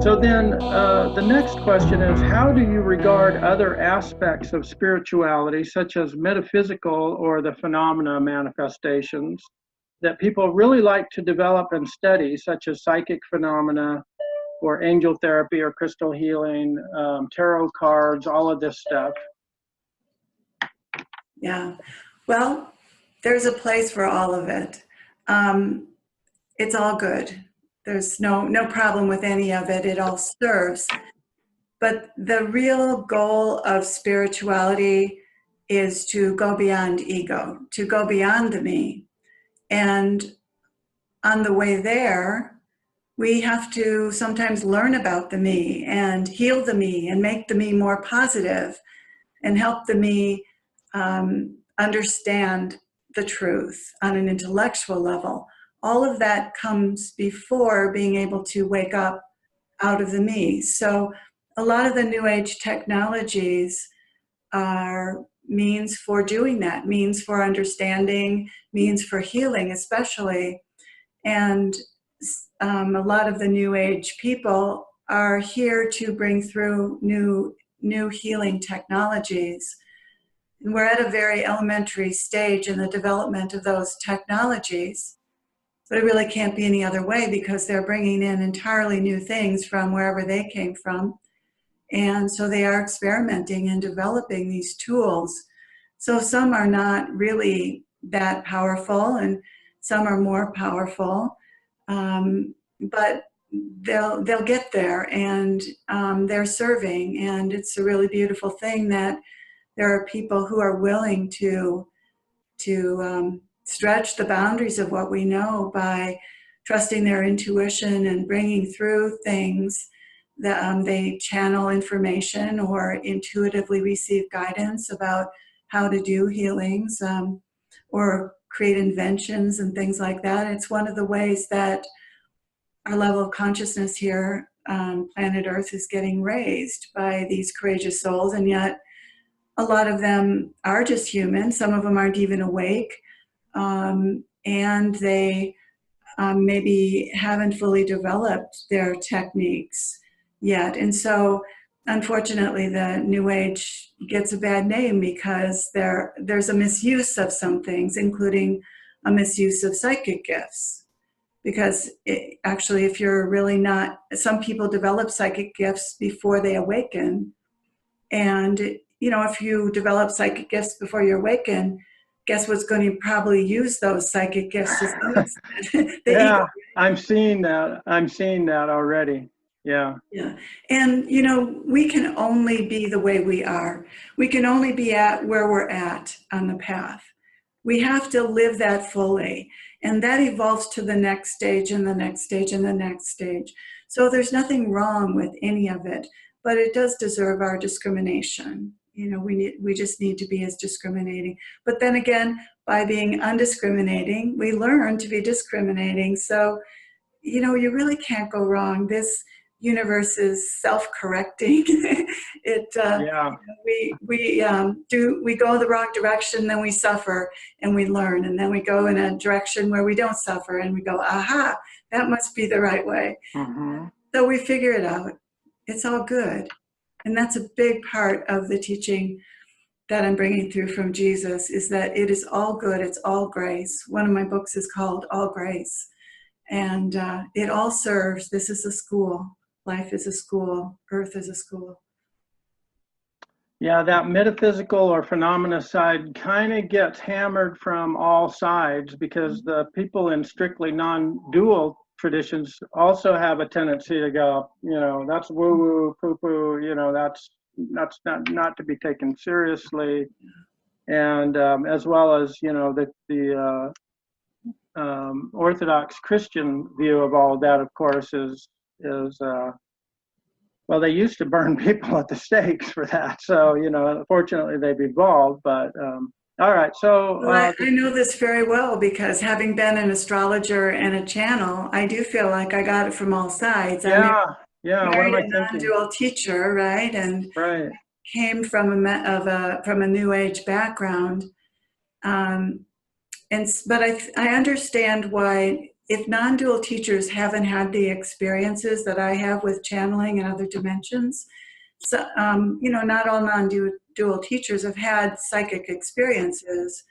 So then the next question is, how do you regard other aspects of spirituality, such as metaphysical or the phenomena manifestations, that people really like to develop and study, such as psychic phenomena or angel therapy or crystal healing, tarot cards, all of this stuff? Yeah, well, there's a place for all of it. It's all good. There's no problem with any of it. It all serves. But the real goal of spirituality is to go beyond ego, to go beyond the me. And on the way there, we have to sometimes learn about the me and heal the me and make the me more positive and help the me understand the truth on an intellectual level. All of that comes before being able to wake up out of the me. So a lot of the New Age technologies are means for doing that, means for understanding, means for healing especially. And a lot of the New Age people are here to bring through new healing technologies. And we're at a very elementary stage in the development of those technologies, but it really can't be any other way because they're bringing in entirely new things from wherever they came from. And so they are experimenting and developing these tools. So some are not really that powerful and some are more powerful, but they'll get there, and they're serving. And it's a really beautiful thing that there are people who are willing to stretch the boundaries of what we know by trusting their intuition and bringing through things that they channel information or intuitively receive guidance about how to do healings or create inventions and things like that. It's one of the ways that our level of consciousness here on planet Earth is getting raised by these courageous souls, and yet a lot of them are just human. Some of them aren't even awake, and they maybe haven't fully developed their techniques yet. And so, unfortunately, the New Age gets a bad name because there's a misuse of some things, including a misuse of psychic gifts. Because actually, if you're really not, some people develop psychic gifts before they awaken. And, you know, if you develop psychic gifts before you awaken, guess what's going to probably use those psychic gifts to some extent? Yeah, I'm seeing that. I'm seeing that already. Yeah. Yeah. And, you know, we can only be the way we are. We can only be at where we're at on the path. We have to live that fully. And that evolves to the next stage and the next stage and the next stage. So there's nothing wrong with any of it, but it does deserve our discrimination. You know, we just need to be as discriminating. But then again, by being undiscriminating, we learn to be discriminating. So, you know, you really can't go wrong. This universe is self-correcting. Yeah. We go the wrong direction, then we suffer and we learn, and then we go in a direction where we don't suffer and we go, aha, that must be the right way. Mm-hmm. So we figure it out. It's all good. And that's a big part of the teaching that I'm bringing through from Jesus, is that it is all good. It's all grace. One of my books is called All Grace. And it all serves. This is a school. Life is a school. Earth is a school. Yeah, that metaphysical or phenomena side kind of gets hammered from all sides, because the people in strictly non-dual traditions also have a tendency to go, you know, that's woo-woo, poo-poo, you know, that's not to be taken seriously. And as well as, you know, the Orthodox Christian view of all that, of course, is well, they used to burn people at the stakes for that. So, you know, unfortunately they've evolved, but all right. So well, I know this very well, because having been an astrologer and a channel, I do feel like I got it from all sides. Yeah. What am I thinking? Non-dual teacher, right? And right. Came from a New Age background. But I understand why if non-dual teachers haven't had the experiences that I have with channeling and other dimensions, so, not all non-dual teachers have had psychic experiences.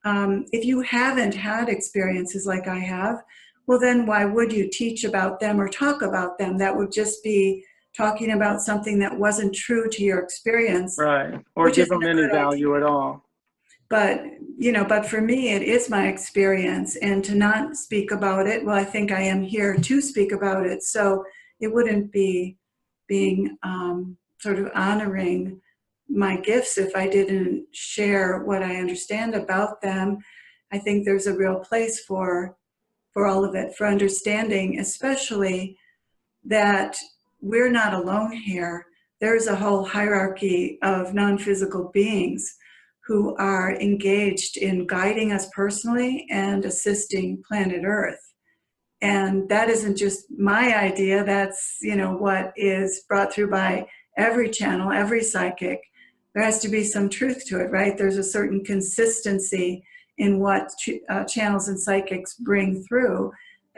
If you haven't had experiences like I have, well, then why would you teach about them or talk about them? That would just be talking about something that wasn't true to your experience. Right. Or Which give isn't them a any good value idea. at all. But for me, it is my experience, and to not speak about it, well, I think I am here to speak about it. So it wouldn't be being sort of honoring my gifts if I didn't share what I understand about them. I think there's a real place for all of it, for understanding, especially that we're not alone here. There's a whole hierarchy of non-physical beings who are engaged in guiding us personally and assisting planet Earth. And that isn't just my idea, that's, what is brought through by every channel, every psychic. There has to be some truth to it, right? There's a certain consistency in what channels and psychics bring through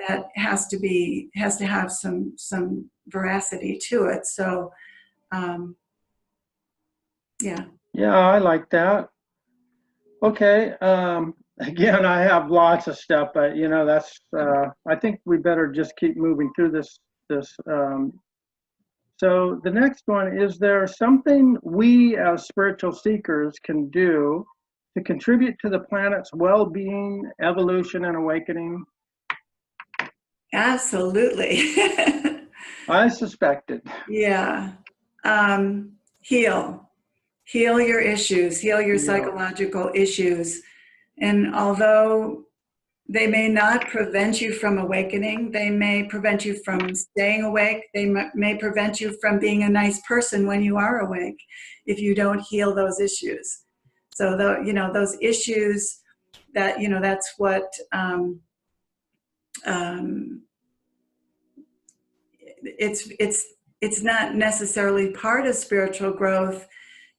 that has to have some veracity to it. So, yeah. Yeah, I like that. Okay. Again, I have lots of stuff, but that's. I think we better just keep moving through this. So the next one is: there something we as spiritual seekers can do to contribute to the planet's well-being, evolution, and awakening? Absolutely. I suspected. Yeah. Heal your issues, heal your Yeah. psychological issues. And although they may not prevent you from awakening, they may prevent you from staying awake, they may prevent you from being a nice person when you are awake if you don't heal those issues. So those issues that, that's what it's not necessarily part of spiritual growth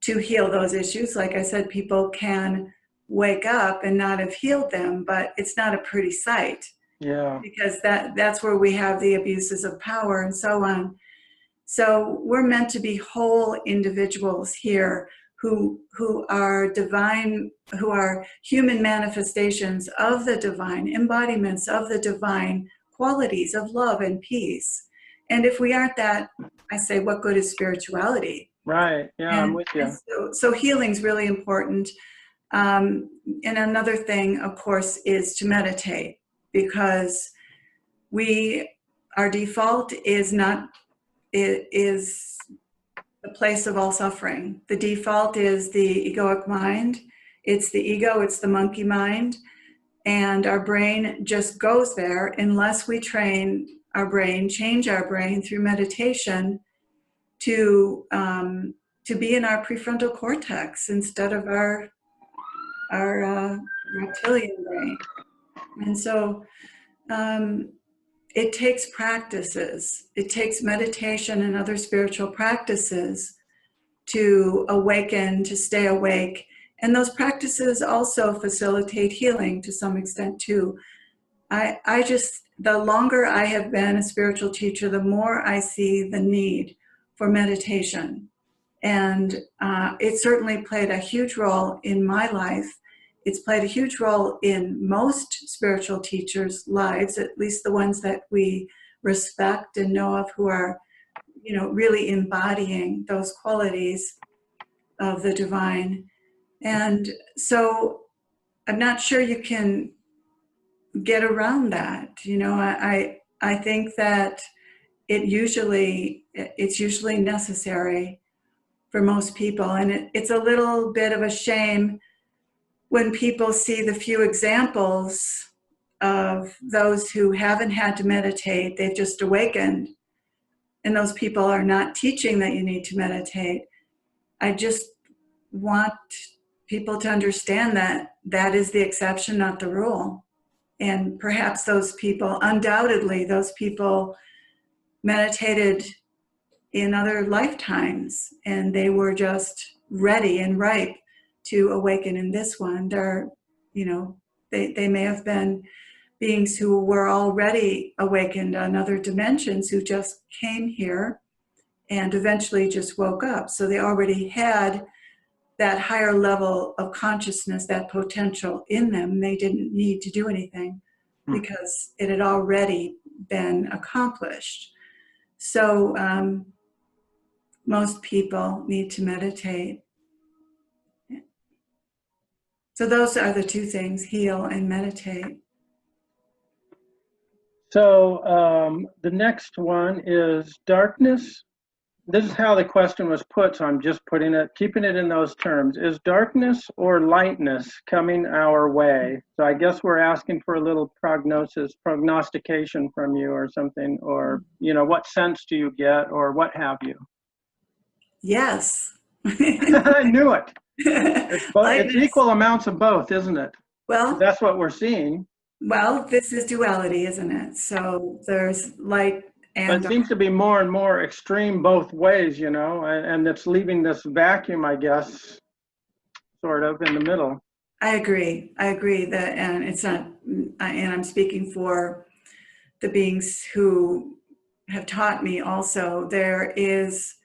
to heal those issues. Like I said, people can wake up and not have healed them, but it's not a pretty sight. Yeah. Because that's where we have the abuses of power and so on. So we're meant to be whole individuals here who are divine, who are human manifestations of the divine, embodiments of the divine qualities of love and peace. And if we aren't that, I say, what good is spirituality? Right. Yeah, I'm with you. So healing's really important. And another thing, of course, is to meditate, because our default is not, it is the place of all suffering. The default is the egoic mind. It's the ego, it's the monkey mind. And our brain just goes there unless we train our brain, change our brain through meditation to be in our prefrontal cortex instead of our reptilian brain. And so it takes practices. It takes meditation and other spiritual practices to awaken, to stay awake. And those practices also facilitate healing to some extent too. The longer I have been a spiritual teacher, the more I see the need for meditation. And it certainly played a huge role in my life. It's played a huge role in most spiritual teachers' lives, at least the ones that we respect and know of, who are, really embodying those qualities of the divine. And so I'm not sure you can get around that. I think that it's usually necessary for most people. And it's a little bit of a shame when people see the few examples of those who haven't had to meditate, they've just awakened, and those people are not teaching that you need to meditate. I just want people to understand that that is the exception, not the rule. And perhaps those people, undoubtedly, those people meditated in other lifetimes, and they were just ready and ripe to awaken in this one. They may have been beings who were already awakened on other dimensions who just came here and eventually just woke up. So they already had that higher level of consciousness, that potential in them. They didn't need to do anything because it had already been accomplished. So most people need to meditate. So those are the two things, heal and meditate. So the next one is darkness. This is how the question was put, so I'm just keeping it in those terms. Is darkness or lightness coming our way? So I guess we're asking for a little prognostication from you or something, or, what sense do you get or what have you? Yes. I knew it. It's equal amounts of both, isn't it? Well, that's what we're seeing. Well, this is duality, isn't it? So there's light and But it seems to be more and more extreme both ways, and it's leaving this vacuum, I guess, sort of in the middle. I agree that, and it's not, and I'm speaking for the beings who have taught me also, there is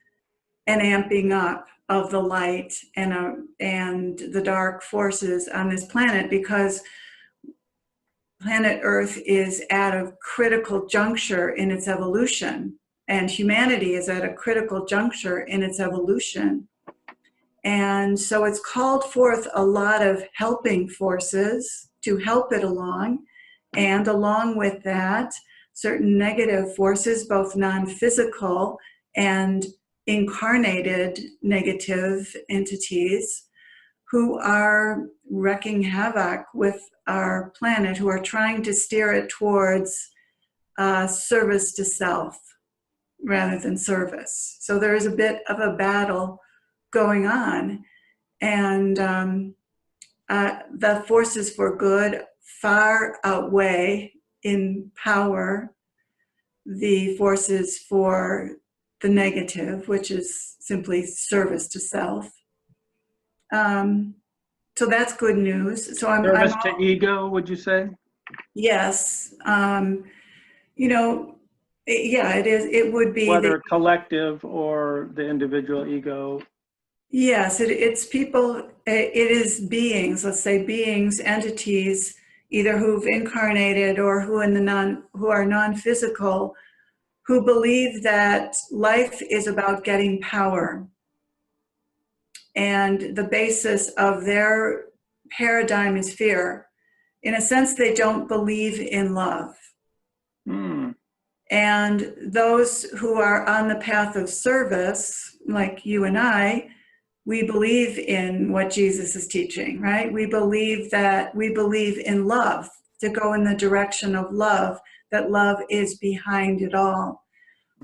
an amping up of the light and the dark forces on this planet, because planet Earth is at a critical juncture in its evolution, and humanity is at a critical juncture in its evolution. And so it's called forth a lot of helping forces to help it along. And along with that, certain negative forces, both non-physical and incarnated negative entities, who are wreaking havoc with our planet, who are trying to steer it towards service to self rather than service. So there is a bit of a battle going on, and the forces for good far outweigh in power the forces for the negative, which is simply service to self. So that's good news. So service to ego, would you say? Yes. Yeah, it is. It would be whether collective or the individual ego. Yes, it's people. It is beings. Let's say beings, entities, either who've incarnated or who are non-physical, who believe that life is about getting power. And the basis of their paradigm is fear. In a sense, they don't believe in love. And those who are on the path of service, like you and I, we believe in what Jesus is teaching, right? We believe in love, to go in the direction of love, that love is behind it all.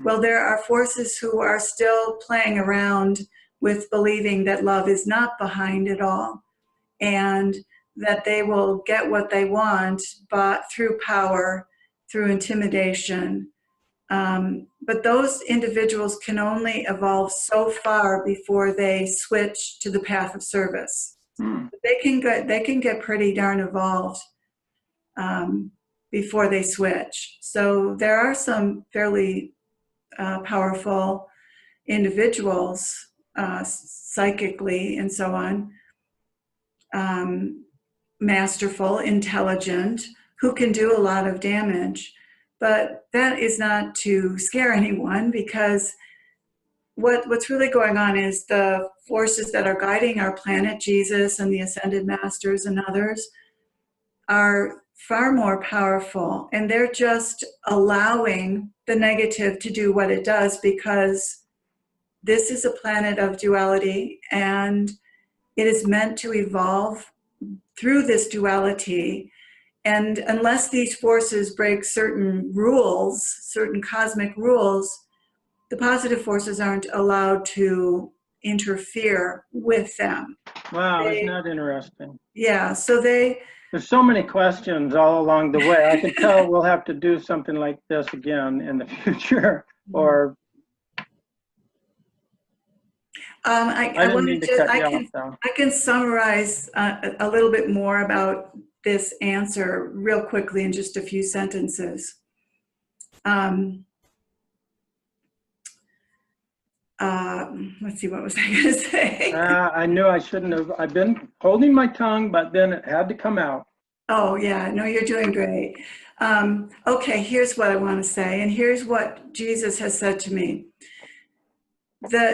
Well, there are forces who are still playing around with believing that love is not behind it all, and that they will get what they want, but through power, through intimidation. But those individuals can only evolve so far before they switch to the path of service. They can get pretty darn evolved before they switch. So there are some fairly powerful individuals, psychically and so on, masterful, intelligent, who can do a lot of damage. But that is not to scare anyone, because what's really going on is the forces that are guiding our planet, Jesus and the Ascended Masters and others, are far more powerful. And they're just allowing the negative to do what it does, because this is a planet of duality, and it is meant to evolve through this duality. And unless these forces break certain rules, certain cosmic rules, the positive forces aren't allowed to interfere with them. Wow, isn't that interesting? Yeah, so there's so many questions all along the way. I can tell we'll have to do something like this again in the future, or I can summarize a little bit more about this answer real quickly in just a few sentences. Let's see, what was I going to say? I knew I shouldn't have. I've been holding my tongue, but then it had to come out. Oh, yeah, no, you're doing great. Okay, here's what I want to say, and here's what Jesus has said to me.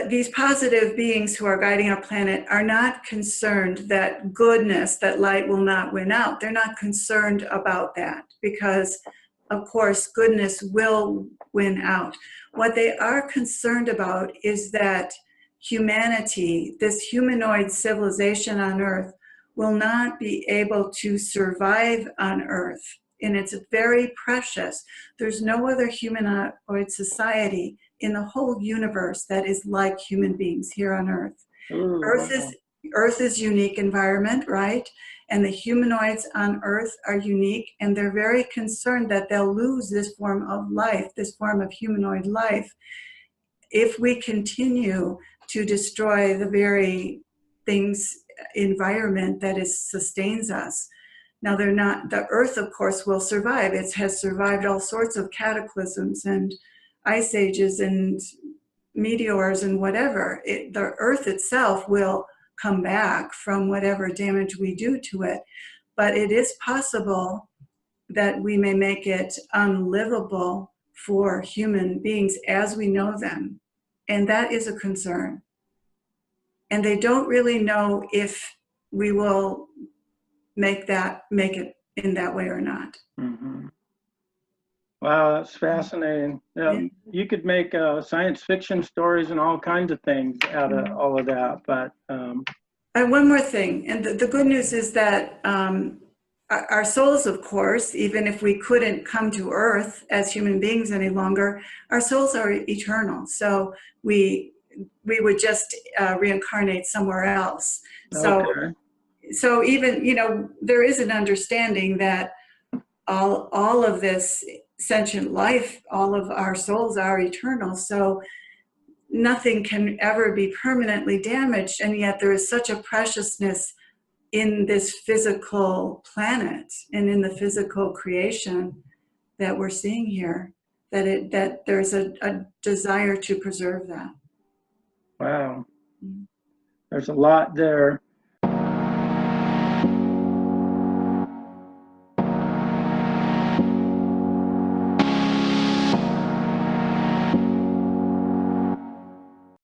These positive beings who are guiding our planet are not concerned that goodness, that light will not win out. They're not concerned about that because, of course, goodness will win out. What they are concerned about is that humanity, this humanoid civilization on Earth, will not be able to survive on Earth. And it's very precious. There's no other humanoid society in the whole universe that is like human beings here on Earth. Ooh, wow. Earth is unique environment, right? And the humanoids on Earth are unique, and they're very concerned that they'll lose this form of life, this form of humanoid life, if we continue to destroy the very environment that sustains us. Now, the Earth, of course, will survive. It has survived all sorts of cataclysms and ice ages and meteors and whatever. The Earth itself will come back from whatever damage we do to it. But it is possible that we may make it unlivable for human beings as we know them. And that is a concern. And they don't really know if we will make it in that way or not. Mm-hmm. Wow, that's fascinating. Yeah, you could make science fiction stories and all kinds of things out of all of that. But one more thing, and the good news is that our souls, of course, even if we couldn't come to Earth as human beings any longer, our souls are eternal. So we would just reincarnate somewhere else. okay. So even, there is an understanding that all of this sentient life, all of our souls are eternal. So nothing can ever be permanently damaged. And yet there is such a preciousness in this physical planet and in the physical creation that we're seeing here, that there's a desire to preserve that. Wow. There's a lot there.